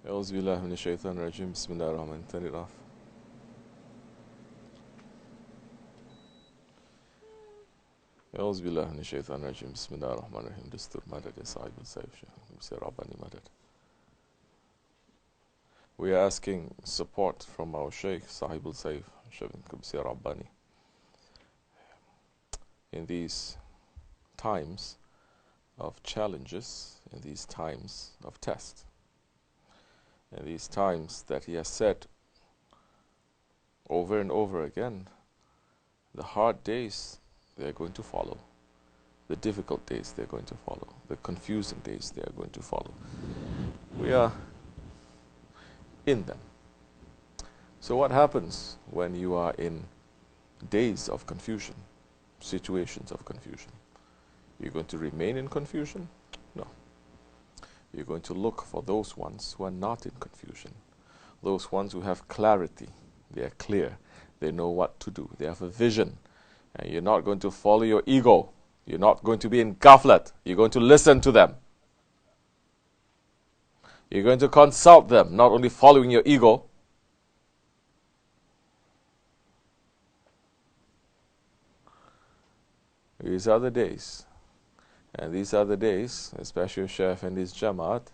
أعوذ بالله من الشيطان الرجيم بسم الله الرحمن الرحيم. Turn it off. أعوذ بالله من الشيطان الرجيم بسم الله الرحمن الرحيم. دستور مدد يا صاحب السيف شيخ كبسي رباني مدد. We are asking support from our Shaykh Sahib al-Saif Shaykh Kibsi Rabbani in these times of challenges, in these times of test, in these times that he has said over and over again, the hard days they are going to follow, the difficult days they are going to follow, the confusing days they are going to follow. We are in them. So what happens when you are in days of confusion, situations of confusion? You're going to remain in confusion? No. You're going to look for those ones who are not in confusion, those ones who have clarity, they are clear, they know what to do, they have a vision, and you're not going to follow your ego, you're not going to be in ghaflat, you're going to listen to them. You're going to consult them, not only following your ego. These are the days. And these are the days, especially Shaykh Efendi's Jamaat,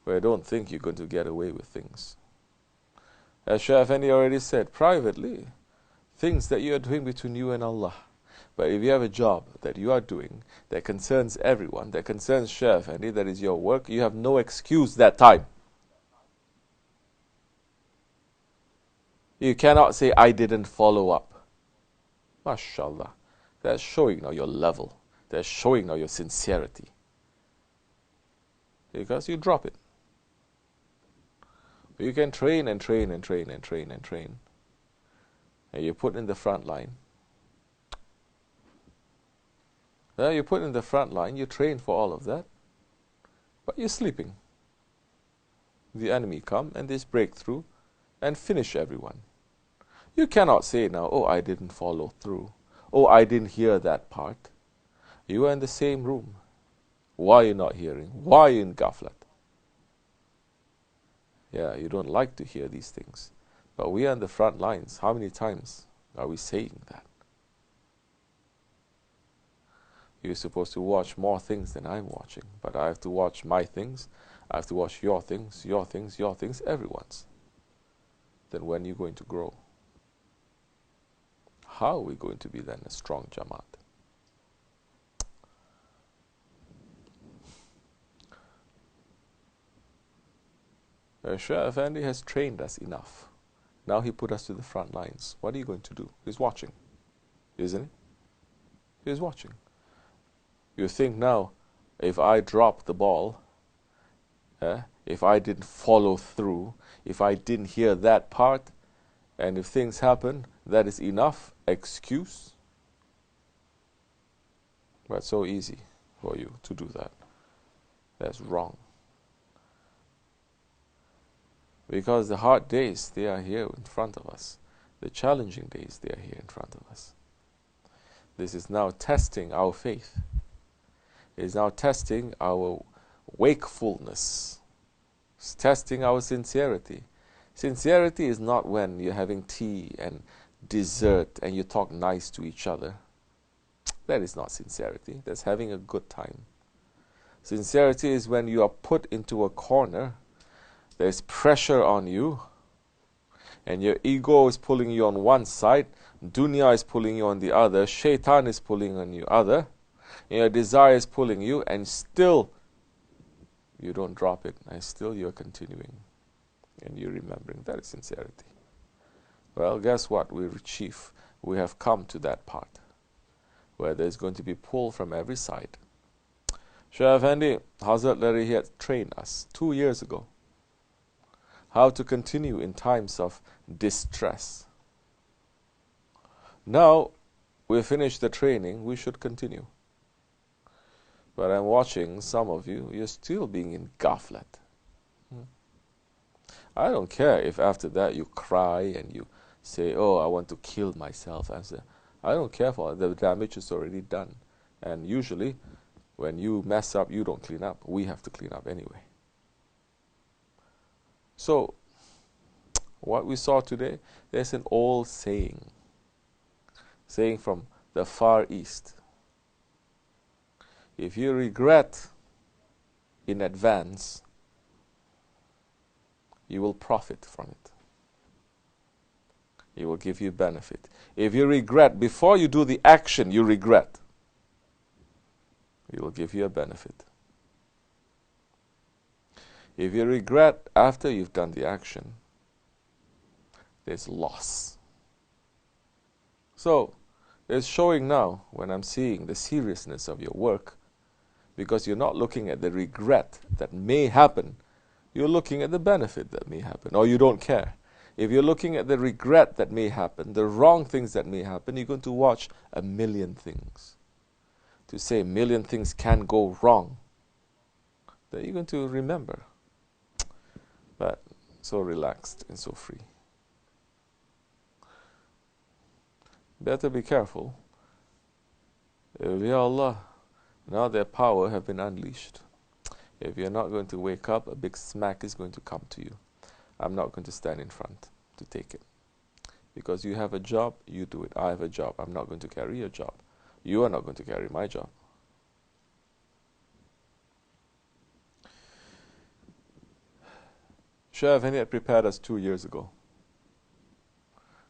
where I don't think you're going to get away with things. As Shaykh Effendi already said, privately, things that you are doing between you and Allah. But if you have a job that you are doing that concerns everyone, that concerns Shaykh Effendi, that is your work, you have no excuse that time. You cannot say, I didn't follow up. MashaAllah. That's showing now your level. That's showing now your sincerity. Because you drop it. You can train and train and train and train and train. And you put in the front line. Now you put in the front line, you train for all of that. But you're sleeping. The enemy come and they break through and finish everyone. You cannot say now, oh, I didn't follow through. Oh, I didn't hear that part. You are in the same room. Why are you not hearing? Why are you in ghaflat? Yeah, you don't like to hear these things. But we are in the front lines. How many times are we saying that? You're supposed to watch more things than I'm watching. But I have to watch my things. I have to watch your things, your things, your things, everyone's. Then when are you going to grow? How are we going to be then a strong Jamaat? Shaykh Effendi has trained us enough. Now he put us to the front lines. What are you going to do? He's watching, isn't he? He's watching. You think now, if I drop the ball, if I didn't follow through, if I didn't hear that part, and if things happen, that is enough excuse? But it's so easy for you to do that. That's wrong. Because the hard days, they are here in front of us. The challenging days, they are here in front of us. This is now testing our faith. It is now testing our wakefulness. It's testing our sincerity. Sincerity is not when you're having tea and dessert and you talk nice to each other. That is not sincerity. That's having a good time. Sincerity is when you are put into a corner. There's pressure on you, and your ego is pulling you on one side, dunya is pulling you on the other, shaitan is pulling on you other, and your desire is pulling you, and still you don't drop it, and still you're continuing, and you're remembering. That is sincerity. Well, guess what? We have come to that part where there's going to be pull from every side. Shaykh Effendi, Hazrat Lari had trained us 2 years ago how to continue in times of distress. Now we finished the training, we should continue. But I'm watching some of you, you're still being in ghaflat. I don't care if after that you cry and you say, oh, I want to kill myself. I don't care for it. The damage is already done. And usually, when you mess up, you don't clean up. We have to clean up anyway. So, what we saw today, there's an old saying from the Far East. If you regret in advance, you will profit from it. It will give you benefit. If you regret before you do the action, you regret, it will give you a benefit. If you regret after you've done the action, there's loss. So, it's showing now when I'm seeing the seriousness of your work, because you're not looking at the regret that may happen, you're looking at the benefit that may happen, or you don't care. If you're looking at the regret that may happen, the wrong things that may happen, you're going to watch a million things. To say a million things can go wrong, then you're going to remember. But so relaxed and so free. Better be careful. Awliya Allah, now their power have been unleashed. If you're not going to wake up, a big smack is going to come to you. I'm not going to stand in front to take it. Because you have a job, you do it. I have a job. I'm not going to carry your job. You are not going to carry my job. Shaykh Effendi had prepared us 2 years ago.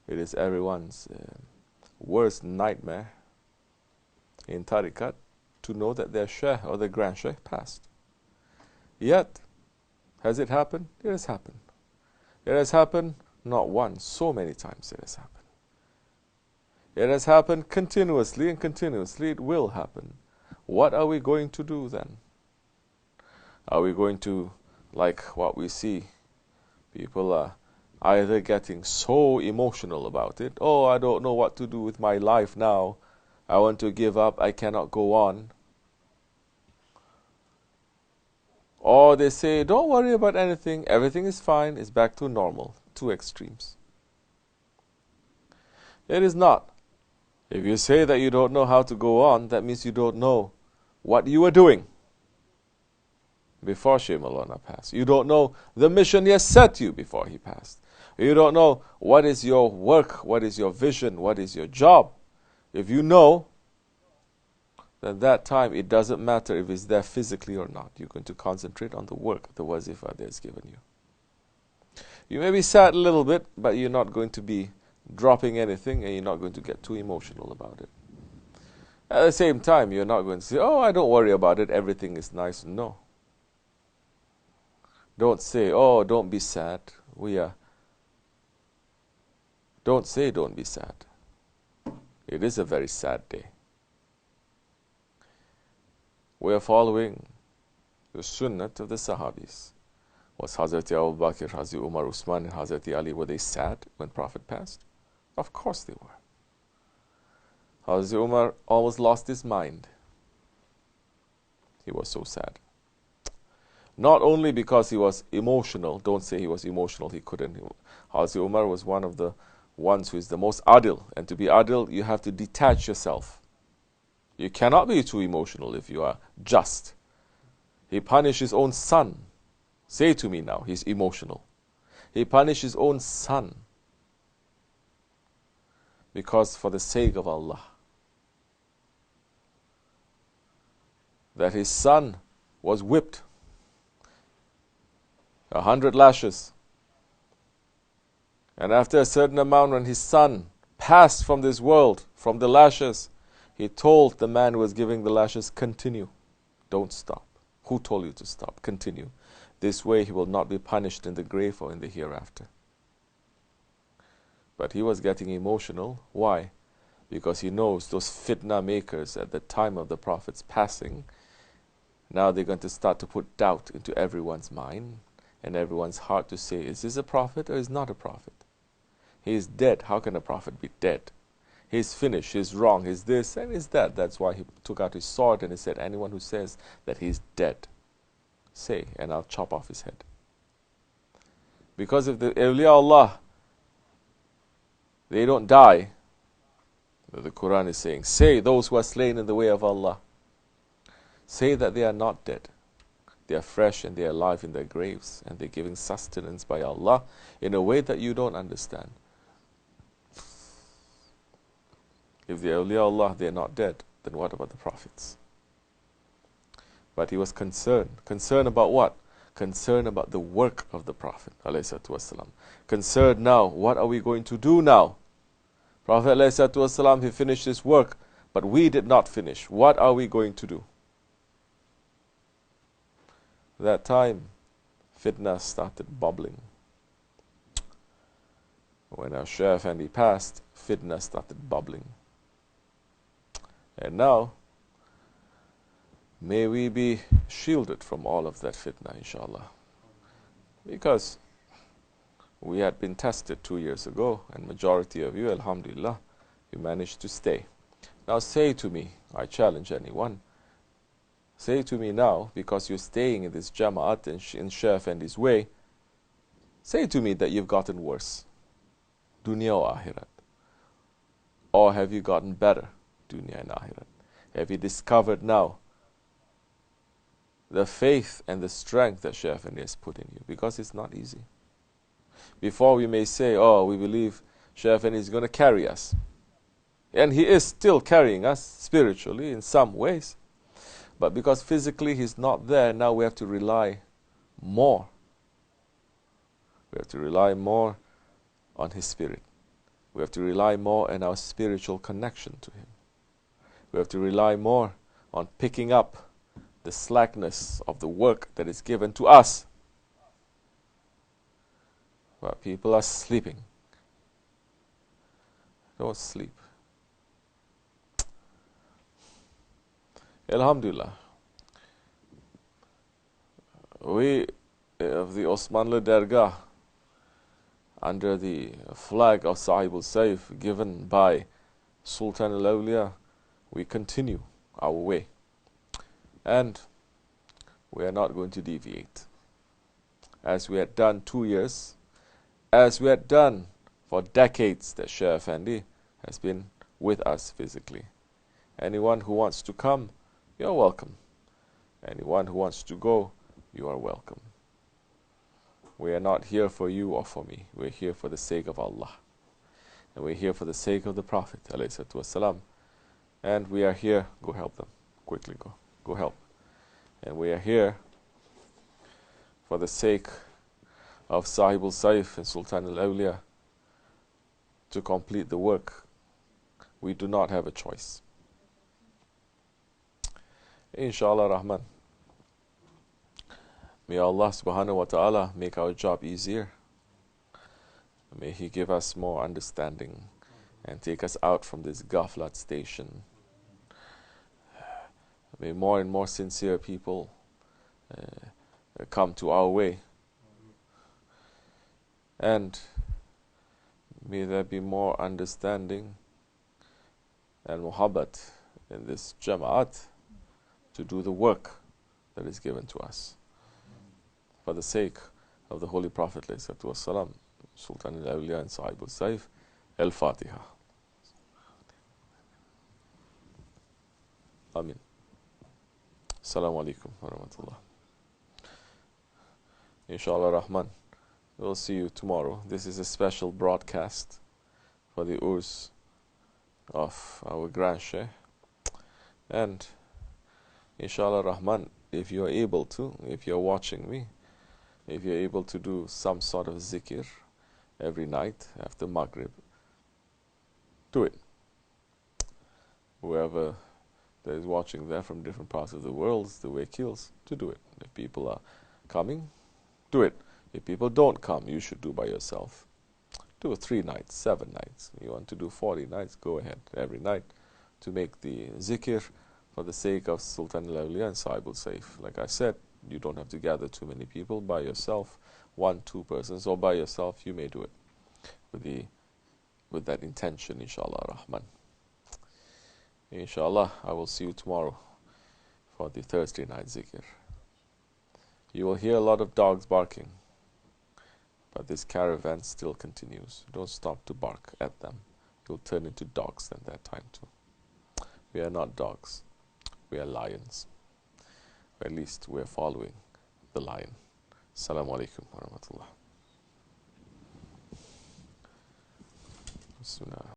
It is everyone's worst nightmare in Tariqat to know that their Shaykh or their Grand Shaykh passed. Yet, has it happened? It has happened. It has happened not once, so many times it has happened. It has happened continuously, and continuously it will happen. What are we going to do then? Are we going to, like what we see, people are either getting so emotional about it, oh, I don't know what to do with my life now, I want to give up, I cannot go on. Or they say, don't worry about anything, everything is fine, it's back to normal. Two extremes. It is not. If you say that you don't know how to go on, that means you don't know what you were doing before Shaykh Mawlana passed. You don't know the mission he has set you before he passed. You don't know what is your work, what is your vision, what is your job. If you know, then that time it doesn't matter if it's there physically or not. You're going to concentrate on the work, the wazifah that's given you. You may be sad a little bit, but you're not going to be dropping anything, and you're not going to get too emotional about it. At the same time, you're not going to say, oh, I don't worry about it, everything is nice. No. Don't say, oh, don't be sad. Don't say don't be sad. It is a very sad day. We are following the sunnat of the Sahabis. Was Hazrat Abu Bakr, Hazrat Umar, Usman, and Hazrat Ali, were they sad when Prophet passed? Of course they were. Hazrat Umar almost lost his mind. He was so sad. Not only because he was emotional, don't say he was emotional, he couldn't. Hazrat Umar was one of the ones who is the most adil. And to be adil, you have to detach yourself. You cannot be too emotional if you are just. He punished his own son. Say to me now, he's emotional. He punished his own son because for the sake of Allah. That his son was whipped 100 lashes. And after a certain amount, when his son passed from this world, from the lashes, he told the man who was giving the lashes, continue, don't stop. Who told you to stop? Continue. This way he will not be punished in the grave or in the hereafter. But he was getting emotional. Why? Because he knows those fitna makers at the time of the Prophet's passing, now they're going to start to put doubt into everyone's mind and everyone's heart to say, is this a prophet or is not a prophet? He is dead. How can a prophet be dead? He's finished, he's wrong, he's this and he's that. That's why he took out his sword and he said, anyone who says that he's dead, say, and I'll chop off his head. Because if the Awliya Allah, they don't die, the Quran is saying, say those who are slain in the way of Allah, say that they are not dead. They are fresh and they are alive in their graves, and they're giving sustenance by Allah in a way that you don't understand. If the awliya Allah, they are not dead, then what about the prophets? But he was concerned. Concerned about what? Concerned about the work of the Prophet ﷺ. Concerned now, what are we going to do now? Prophet ﷺ, he finished his work, but we did not finish. What are we going to do? That time, fitna started bubbling. When our Shaykh Effendi passed, fitna started bubbling. And now, may we be shielded from all of that fitna, inshallah. Because we had been tested 2 years ago, and majority of you, alhamdulillah, you managed to stay. Now say to me, I challenge anyone, say to me now, because you're staying in this jama'at in Shaykh Effendi's way, say to me that you've gotten worse, dunya or akhirat. Or have you gotten better, dunya and akhirat? Have you discovered now the faith and the strength that Shaykh Effendi has put in you? Because it's not easy. Before we may say, oh, we believe Shaykh Effendi is going to carry us. And he is still carrying us spiritually in some ways. But because physically he's not there, now we have to rely more. We have to rely more on his spirit. We have to rely more on our spiritual connection to him. We have to rely more on picking up the slackness of the work that is given to us. But people are sleeping. Don't sleep. Alhamdulillah. We of the OSMANLI Dergahi, under the flag of Sahibul Saif given by Sultanul Awliya, we continue our way. And we are not going to deviate. As we had done 2 years, as we had done for decades that Shaykh Effendi has been with us physically. Anyone who wants to come, you're welcome. Anyone who wants to go, you are welcome. We are not here for you or for me. We're here for the sake of Allah. And we're here for the sake of the Prophet ﷺ. And we are here, go help them. Quickly go. Go help. And we are here for the sake of Sahibul Saif and Sultanul Awliya to complete the work. We do not have a choice. Inshallah Rahman. May Allah subhanahu wa ta'ala make our job easier. May He give us more understanding and take us out from this ghaflat station. May more and more sincere people come to our way. And may there be more understanding and muhabbat in this jama'at to do the work that is given to us. For the sake of the Holy Prophet ﷺ, Sultanul Awliya and Sahibul Saif, Al-Fatiha. Amin. Assalamu alaikum wa rahmatullah. Inshallah Rahman, we'll see you tomorrow. This is a special broadcast for the Urs of our Grand Shaykh. And Inshallah Rahman, if you're able to, if you're watching me, if you're able to do some sort of zikr every night after Maghrib, do it. Whoever that is watching there from different parts of the world, the wakils, to do it. If people are coming, do it. If people don't come, you should do by yourself. Do it 3 nights, 7 nights. You want to do 40 nights, go ahead every night to make the zikr for the sake of Sultanul Awliya and Sahibul Saif. Like I said, you don't have to gather too many people. By yourself, 1, 2 persons, or by yourself, you may do it with that intention, inshallah Rahman. Inshallah, I will see you tomorrow for the Thursday night zikr. You will hear a lot of dogs barking, but this caravan still continues. Don't stop to bark at them. You'll turn into dogs at that time too. We are not dogs. We are lions. Or at least we are following the line. Assalamu alaikum wa rahmatullah. Bismillah.